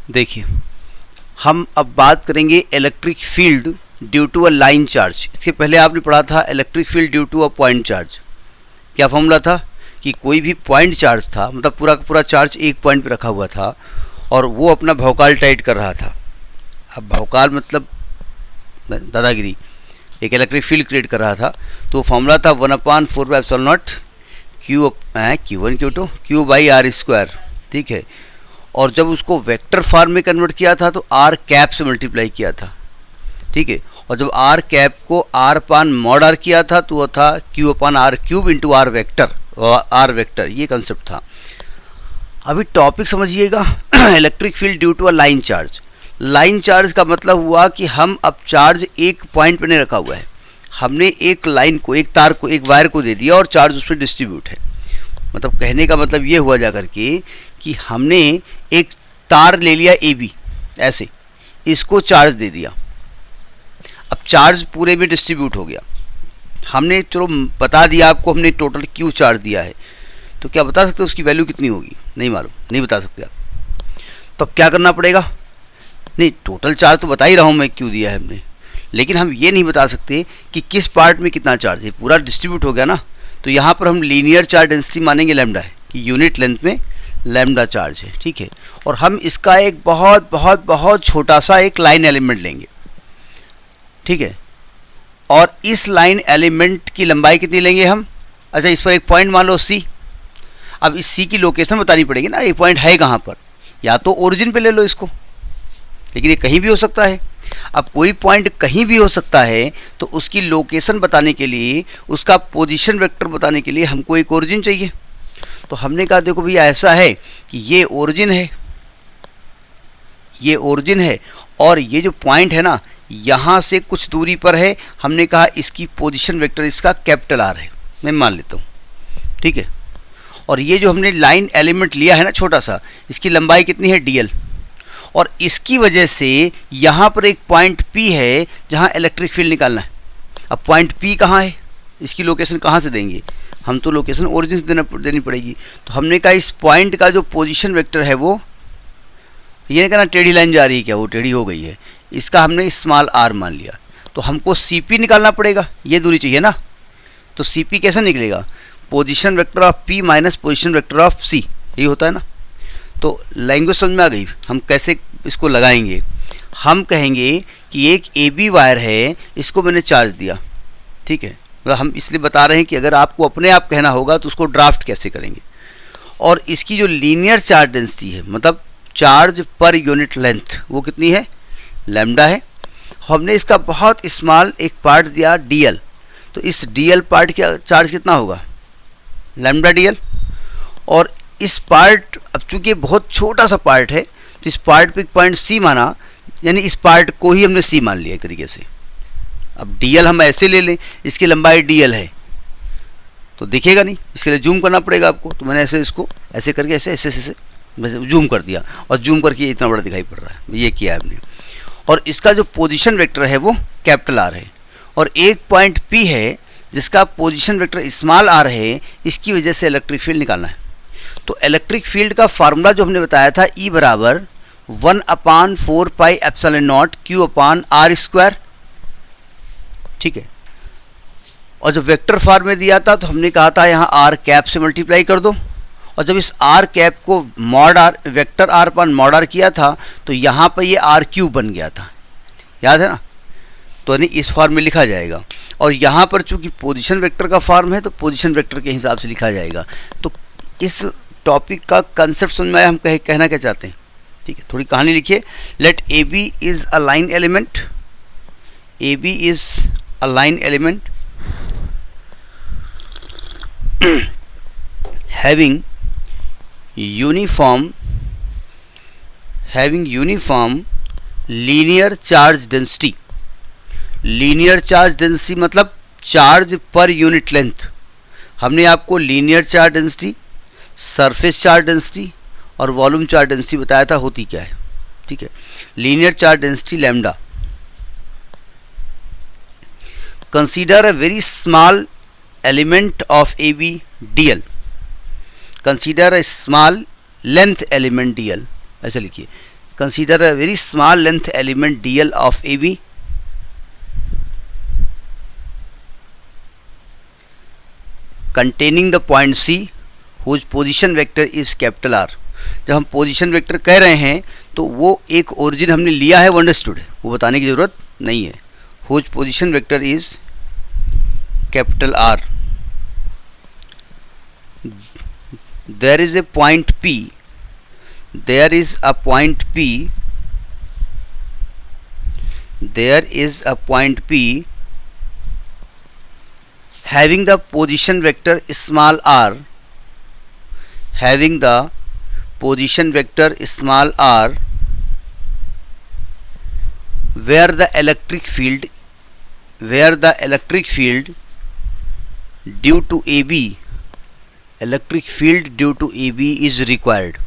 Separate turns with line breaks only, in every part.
देखिए, हम अब बात करेंगे electric field due to a line charge. इसके पहले आपने पढ़ा था electric field due to a point charge. क्या फॉर्मूला था कि कोई भी पॉइंट चार्ज था, मतलब पूरा का पूरा चार्ज एक पॉइंट पे रखा हुआ था और वो अपना भौकाल टाइट कर रहा था। अब भौकाल मतलब दादागिरी, एक इलेक्ट्रिक फील्ड क्रिएट कर रहा था। तो फॉर्मूला था 1/4πε0 Q1 Q2 Q by are square. ठीक है, और जब उसको वेक्टर फॉर्म में कन्वर्ट किया था तो आर कैप से मल्टीप्लाई किया था। ठीक है, और जब आर कैप को आर अपान मॉड आर किया था तो वो था Q upon R cube into R vector, ये कंसेप्ट था। अभी टॉपिक समझिएगा, electric field due to a line charge. Line charge का मतलब हुआ कि हम अब चार्ज एक पॉइंट पे नहीं रखा हुआ है, हमने एक लाइन को, एक तार को, एक वायर को दे दिया और चार्ज उस पर डिस्ट्रीब्यूट है। मतलब कहने का मतलब ये हुआ जा करके कि हमने एक तार ले लिया AB, ऐसे इसको चार्ज दे दिया। अब चार्ज पूरे में डिस्ट्रीब्यूट हो गया। हमने चलो बता दिया आपको, हमने टोटल Q चार्ज दिया है, तो क्या बता सकते हो उसकी वैल्यू कितनी होगी? नहीं मालूम, नहीं बता सकते आप। तो अब क्या करना पड़ेगा? नहीं, टोटल चार्ज तो बता ही रहा हूँ मैं Q दिया है हमने, लेकिन हम ये नहीं बता सकते कि किस पार्ट में कितना चार्ज है। पूरा डिस्ट्रीब्यूट हो गया ना, तो यहाँ पर हम लीनियर चार्ज डेंसिटी मानेंगे लैम्डा है कि यूनिट लेंथ में लैम्डा चार्ज है। ठीक है, और हम इसका एक बहुत बहुत बहुत छोटा सा एक लाइन एलिमेंट लेंगे। ठीक है, और इस लाइन एलिमेंट की लंबाई कितनी लेंगे हम? अच्छा, इस पर एक पॉइंट मान लो C। अब इस C की लोकेशन बतानी पड़ेगी ना, ये पॉइंट है कहाँ पर। या तो ओरिजिन पे ले लो इसको, लेकिन ये कहीं भी हो सकता है। अब कोई पॉइंट कहीं भी हो सकता है तो उसकी लोकेशन बताने के लिए, उसका पोजीशन वेक्टर बताने के लिए हमको एक ओरिजिन चाहिए। तो हमने कहा देखो भैया ऐसा है कि ये ओरिजिन है, ये ओरिजिन है, और ये जो पॉइंट है ना यहाँ से कुछ दूरी पर है। हमने कहा इसकी पोजीशन वेक्टर इसका कैपिटल R है, मैं मान लेता हूँ। ठीक है, और ये जो हमने लाइन एलिमेंट लिया है ना छोटा सा, इसकी लंबाई कितनी है? DL। और इसकी वजह से यहाँ पर एक पॉइंट P है जहाँ इलेक्ट्रिक फील्ड निकालना है। अब पॉइंट P कहाँ है, इसकी लोकेशन कहाँ से देंगे? हम तो लोकेशन ओरिजिन से देनी पड़ेगी। तो हमने कहा इस पॉइंट का जो पोजीशन वेक्टर है वो, ये नहीं कहना टेढ़ी लाइन जा रही है, क्या वो टेढ़ी हो गई है, इसका हमने स्मॉल r मान लिया। तो हमको CP निकालना पड़ेगा, ये दूरी चाहिए ना। तो CP कैसे निकलेगा? Position vector of P minus position vector of C, यही होता है ना। तो लैंग्वेज समझ में आ गई, हम कैसे इसको लगाएंगे? हम कहेंगे कि एक AB वायर है, इसको मैंने चार्ज दिया। ठीक है, मतलब हम इसलिए बता रहे हैं कि अगर आपको अपने आप कहना होगा तो उसको ड्राफ्ट कैसे करेंगे। और इसकी जो लीनियर चार्ज डेंसिटी है, मतलब चार्ज पर यूनिट लेंथ, वो कितनी है? लैम्डा है। हमने इसका बहुत स्मॉल एक पार्ट दिया DL, तो इस DL पार्ट का चार्ज कितना होगा? Lambda DL। और इस पार्ट, अब चूंकि बहुत छोटा सा पार्ट है तो इस पार्ट पे पॉइंट C माना, यानी इस पार्ट को ही हमने C मान लिया एक तरीके से। अब DL हम ऐसे ले लें, इसकी लंबाई DL है तो दिखेगा नहीं, इसके लिए जूम करना पड़ेगा आपको। तो मैंने ऐसे इसको ऐसे करके ऐसे जूम कर दिया, और जूम करके इतना बड़ा दिखाई पड़ रहा है, ये किया है हमने। और इसका जो पोजीशन वेक्टर है वो कैपिटल R है, और एक पॉइंट P है जिसका पोजीशन वेक्टर स्मॉल r है, इसकी वजह से इलेक्ट्रिक फील्ड निकालना है। तो इलेक्ट्रिक फील्ड का फार्मूला जो हमने बताया था, E बराबर 1/4πε0 Q अपान R स्क्वायर। ठीक है, और जब वेक्टर फॉर्म में दिया था तो हमने कहा था यहाँ R कैप से मल्टीप्लाई कर दो, और जब इस R कैप को मॉड R वेक्टर R अपान मॉड R किया था तो यहाँ पर ये R क्यूब बन गया था, याद है ना। तो यानी इस फॉर्म में लिखा जाएगा, और यहाँ पर चूंकि पोजीशन वेक्टर का फॉर्म है तो पोजीशन वेक्टर के हिसाब से लिखा जाएगा। तो इस टॉपिक का कंसेप्ट समझ में आया, हम कहना क्या चाहते हैं? ठीक है, थोड़ी कहानी लिखिए। Let AB is a line element, AB is a line element having uniform linear charge density। Linear charge density मतलब चार्ज पर यूनिट लेंथ। हमने आपको linear charge density, surface charge density और वॉल्यूम चार्ज डेंसिटी बताया था होती क्या है। ठीक है, linear charge density lambda. Consider a very small element of AB DL। Consider a small length element DL, ऐसे लिखिए। consider a very small length element dl of AB containing the point C whose position vector is capital R। जब हम position vector कह रहे हैं तो वो एक ओरिजिन हमने लिया है, वो अंडरस्टूड है, वो बताने की ज़रूरत नहीं है। whose position vector is capital R, there is a point P, there is a point P, there is a point P having the position vector small r, having the position vector small r, where the electric field due to AB, electric field due to AB is required,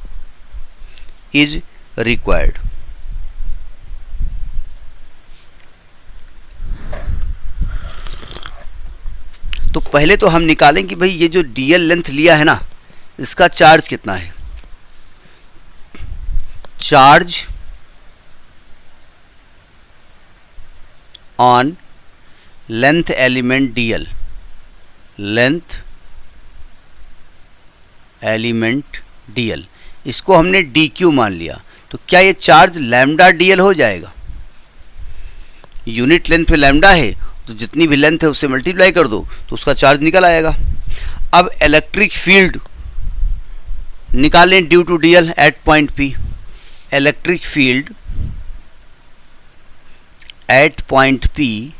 तो पहले तो हम निकालें कि भाई ये जो dl length लिया है ना, इसका चार्ज कितना है। Charge on length element dl, length element dl, इसको हमने dq मान लिया, तो क्या ये चार्ज लैम्डा dl हो जाएगा। यूनिट लेंथ पे लैम्डा है तो जितनी भी लेंथ है उससे मल्टीप्लाई कर दो तो उसका चार्ज निकल आएगा। अब इलेक्ट्रिक फील्ड निकालें due to dl at point P, electric field at point P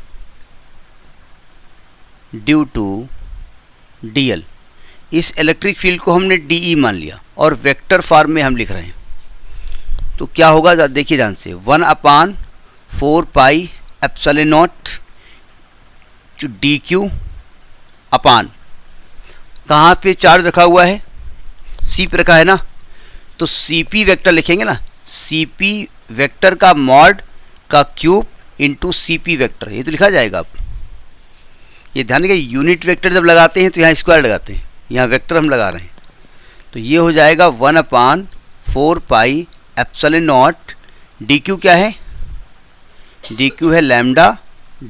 due to dl, इस इलेक्ट्रिक फील्ड को हमने dE मान लिया और वेक्टर फॉर्म में हम लिख रहे हैं, तो क्या होगा देखिए ध्यान से, 1/4 पाई एप्सिलॉन नॉट dq अपान, कहाँ पे चार्ज रखा हुआ है, C पे रखा है ना, तो CP वेक्टर लिखेंगे ना, CP वेक्टर का मॉड का क्यूब इंटू CP वेक्टर, ये तो लिखा जाएगा। आप ये ध्यान रखिए, यूनिट वेक्टर जब लगाते हैं तो यहाँ स्क्वायर लगाते हैं, यहाँ वेक्टर हम लगा रहे हैं, तो ये हो जाएगा 1/4 पाई एप्सिलॉन नॉट, dq क्या है, dq है लैम्डा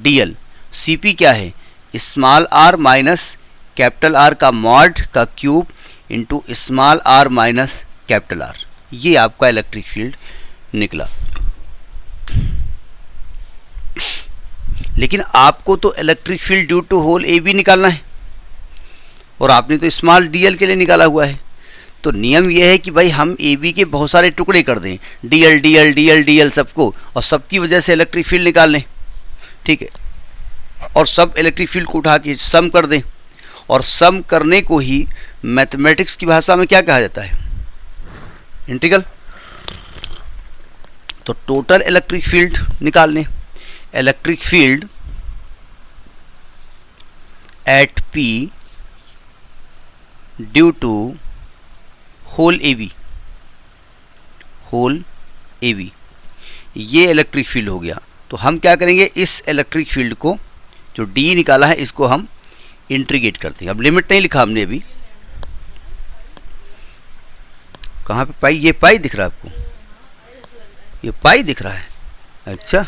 dl, CP क्या है, small r minus capital R का मॉड का cube into small r minus capital R, ये आपका इलेक्ट्रिक फील्ड निकला। लेकिन आपको तो electric field due to whole AB निकालना है और आपने तो स्मॉल dl के लिए निकाला हुआ है, तो नियम यह है कि भाई हम AB के बहुत सारे टुकड़े कर दें, dl dl dl dl सबको, और सबकी वजह से इलेक्ट्रिक फील्ड निकाल लें, ठीक है, और सब इलेक्ट्रिक फील्ड को उठा के सम कर दें, और सम करने को ही मैथमेटिक्स की भाषा में क्या कहा जाता है, इंटीग्रल। तो टोटल इलेक्ट्रिक फील्ड निकाल लें, electric field at P due to whole AB, ये इलेक्ट्रिक फील्ड हो गया। तो हम क्या करेंगे, इस इलेक्ट्रिक फील्ड को जो D निकाला है इसको हम इंटीग्रेट करते हैं। अब लिमिट नहीं लिखा हमने अभी, कहाँ पे पाई, ये पाई दिख रहा है आपको, ये पाई दिख रहा है, अच्छा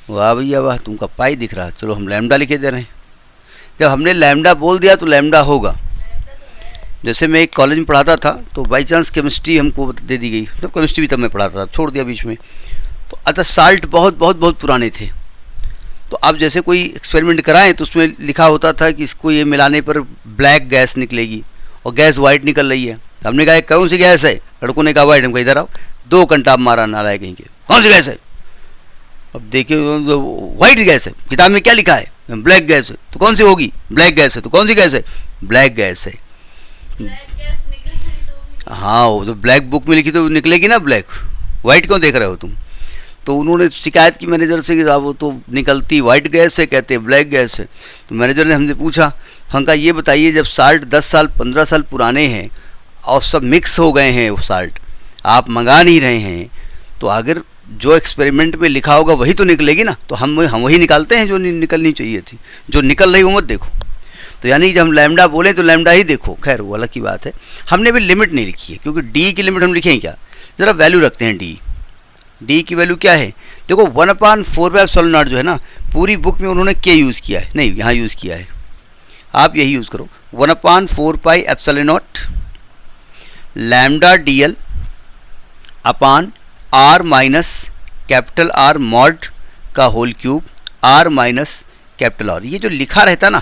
वाह भैया वाह, तुमका पाई दिख रहा है, चलो हम लैम्डा लिखे दे रहे हैं। जब हमने लैम्डा बोल दिया तो लैम्डा होगा। जैसे मैं एक कॉलेज में पढ़ाता था तो बाई चांस केमिस्ट्री हमको दे दी गई, तो केमिस्ट्री भी तब मैं पढ़ाता था, छोड़ दिया बीच में, तो अच्छा साल्ट बहुत बहुत बहुत पुराने थे, तो अब जैसे कोई एक्सपेरिमेंट कराएं तो उसमें लिखा होता था कि इसको ये मिलाने पर ब्लैक गैस निकलेगी और गैस वाइट निकल रही है। हमने कहा कौन सी गैस है, लड़कों ने कहा वाइट, हम कहा इधर आओ, 2 घंटा आप मारा ना लाए कहीं के, कौन सी गैस है, अब देखिए वाइट गैस है, किताब में क्या लिखा है, ब्लैक गैस है, तो कौन सी होगी, ब्लैक गैस है, तो कौन सी गैस है, ब्लैक गैस है। हाँ वो तो ब्लैक बुक में लिखी तो निकलेगी ना ब्लैक, वाइट क्यों देख रहे हो तुम। तो उन्होंने शिकायत की मैनेजर से कि साहब वो तो निकलती वाइट गैस है, कहते ब्लैक गैस है। तो मैनेजर ने हमसे पूछा, हम कहा ये बताइए जब साल्ट 10 साल 15 साल पुराने हैं और सब मिक्स हो गए हैं, वो साल्ट आप मंगा नहीं रहे हैं, तो अगर जो एक्सपेरिमेंट में लिखा होगा वही तो निकलेगी ना, तो हम वही निकालते हैं जो निकलनी चाहिए थी, जो निकल रही वो मत देखो। तो यानी जब हम लैम्डा बोले तो लैम्डा ही देखो, खैर वो अलग की बात है। हमने भी लिमिट नहीं लिखी है, क्योंकि डी की लिमिट हम लिखें क्या, ज़रा वैल्यू रखते हैं डी, डी की वैल्यू क्या है, देखो 1/4 जो है ना, पूरी बुक में उन्होंने के यूज़ किया है, नहीं यहाँ यूज़ किया है, आप यही यूज़ करो 1/4 lambda DL upon R minus capital R mod का whole cube R minus capital R। ये जो लिखा रहता ना,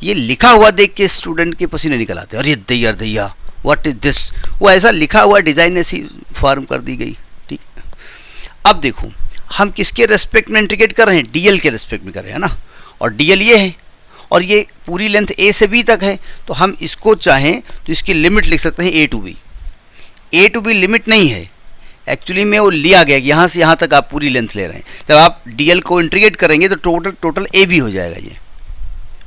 ये लिखा हुआ देख के स्टूडेंट के पसीने निकल आते हैं, अरे दैया व्हाट इज दिस, वो ऐसा लिखा हुआ डिज़ाइन ऐसी फॉर्म कर दी गई। ठीक, अब देखो हम किसके रेस्पेक्ट में इंटीग्रेट कर रहे हैं, DL के रेस्पेक्ट में कर रहे हैं ना, और DL ये है और ये पूरी लेंथ A से B तक है, तो हम इसको चाहें तो इसकी लिमिट लिख सकते हैं A to B लिमिट नहीं है, एक्चुअली में वो लिया गया कि यहाँ से यहाँ तक आप पूरी लेंथ ले रहे हैं। जब आप DL को इंटीग्रेट करेंगे तो टोटल AB हो जाएगा, ये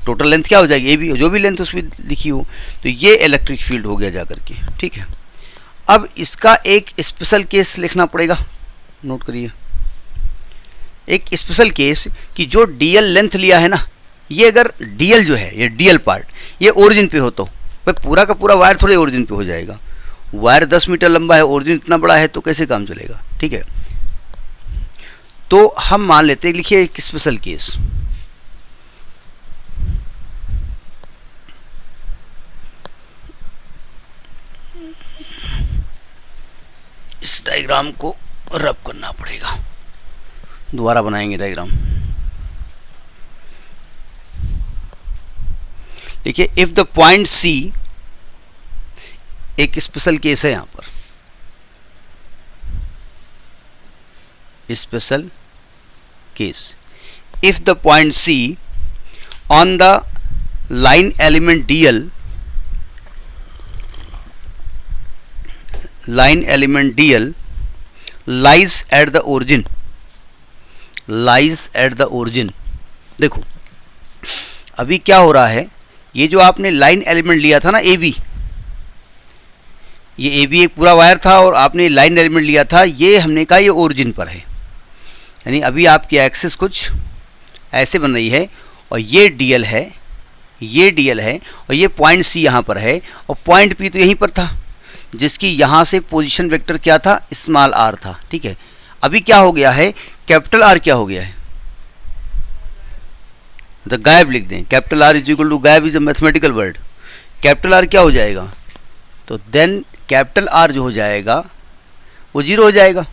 टोटल लेंथ क्या हो जाएगी AB, जो भी लेंथ उसमें लिखी हो, तो ये इलेक्ट्रिक फील्ड हो गया जा करके। ठीक है, अब इसका एक स्पेशल केस लिखना पड़ेगा, नोट करिए एक स्पेशल केस कि जो DL लेंथ लिया है ना, ये अगर DL जो है, ये DL पार्ट ये ओरिजिन पे हो तो भाई पूरा का पूरा वायर थोड़े ओरिजिन पे हो जाएगा, वायर 10 मीटर लंबा है, ओरिजिन इतना बड़ा है, तो कैसे काम चलेगा। ठीक है, तो हम मान लेते हैं, लिखिए एक स्पेशल केस, इस डायग्राम को रब करना पड़ेगा, दोबारा बनाएंगे डायग्राम। देखिए इफ द पॉइंट C, एक स्पेशल केस है यहां पर, special case, if the point C on the line element DL, line element DL lies at the origin, lies at the origin। देखो अभी क्या हो रहा है, ये जो आपने लाइन एलिमेंट लिया था ना AB, ये AB एक पूरा वायर था और आपने लाइन एलिमेंट लिया था, ये हमने कहा ये ओरिजिन पर है, यानी अभी आपकी एक्सिस कुछ ऐसे बन रही है और ये DL है, ये DL है और ये पॉइंट C यहाँ पर है और पॉइंट P तो यहीं पर था, जिसकी यहाँ से पोजीशन वेक्टर क्या था, स्मॉल r था। ठीक है, अभी क्या हो गया है, कैपिटल R क्या हो गया है, तो गायब लिख दें, capital R is equal to गायब is a mathematical word, capital R क्या हो जाएगा, तो देन कैपिटल R जो हो जाएगा वो 0 हो जाएगा।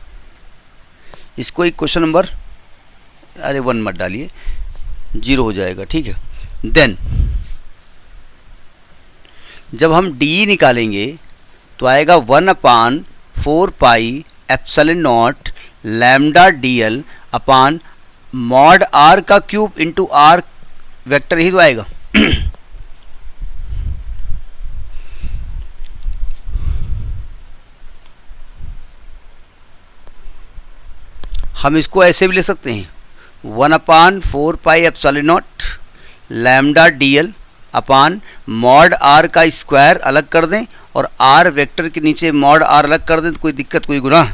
इसको एक क्वेश्चन नंबर, अरे 1 मत डालिए, 0 हो जाएगा। ठीक है, देन जब हम DE निकालेंगे तो आएगा 1/4 lambda DL upon mod R का क्यूब इंटू R वेक्टर, ही तो आएगा। हम इसको ऐसे भी ले सकते हैं, 1/4 lambda DL upon mod R का स्क्वायर अलग कर दें और R वेक्टर के नीचे मॉड R अलग कर दें, तो कोई दिक्कत कोई गुनाह।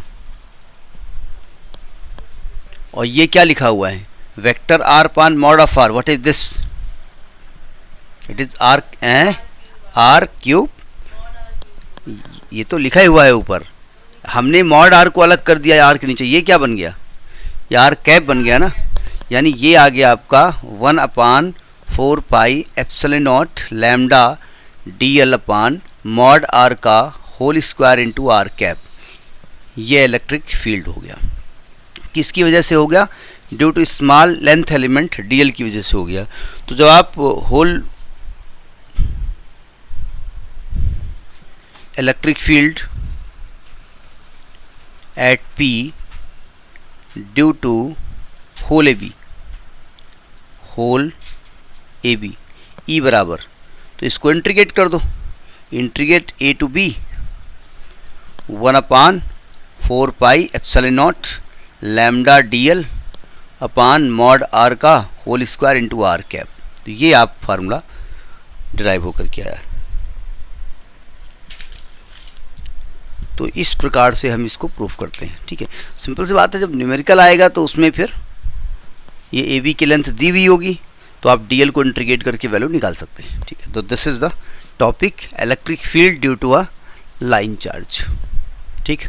और ये क्या लिखा हुआ है, vector R upon mod of R, what is this, it is R cube, ये तो लिखा ही हुआ है ऊपर, हमने मॉड R को अलग कर दिया R के नीचे, ये क्या बन गया, ये R कैप बन गया ना, यानी ये आ गया आपका 1/4 lambda DL upon mod R का whole square into R cap. ये इलेक्ट्रिक फील्ड हो गया, किसकी वजह से हो गया, due to small length element DL की वजह से हो गया। तो जब आप whole electric field at P due to whole AB E बराबर, तो इसको इंटीग्रेट कर दो, integrate A to B 1/4 lambda DL upon mod R का whole square into R cap. तो ये आप फार्मूला डिराइव होकर के आया। तो इस प्रकार से हम इसको प्रूफ करते हैं। ठीक है, सिंपल सी बात है, जब न्यूमेरिकल आएगा तो उसमें फिर ये AB की लेंथ दी हुई होगी तो आप DL को इंटीग्रेट करके वैल्यू निकाल सकते हैं। ठीक है, तो this is the topic electric field due to a line charge. ठीक।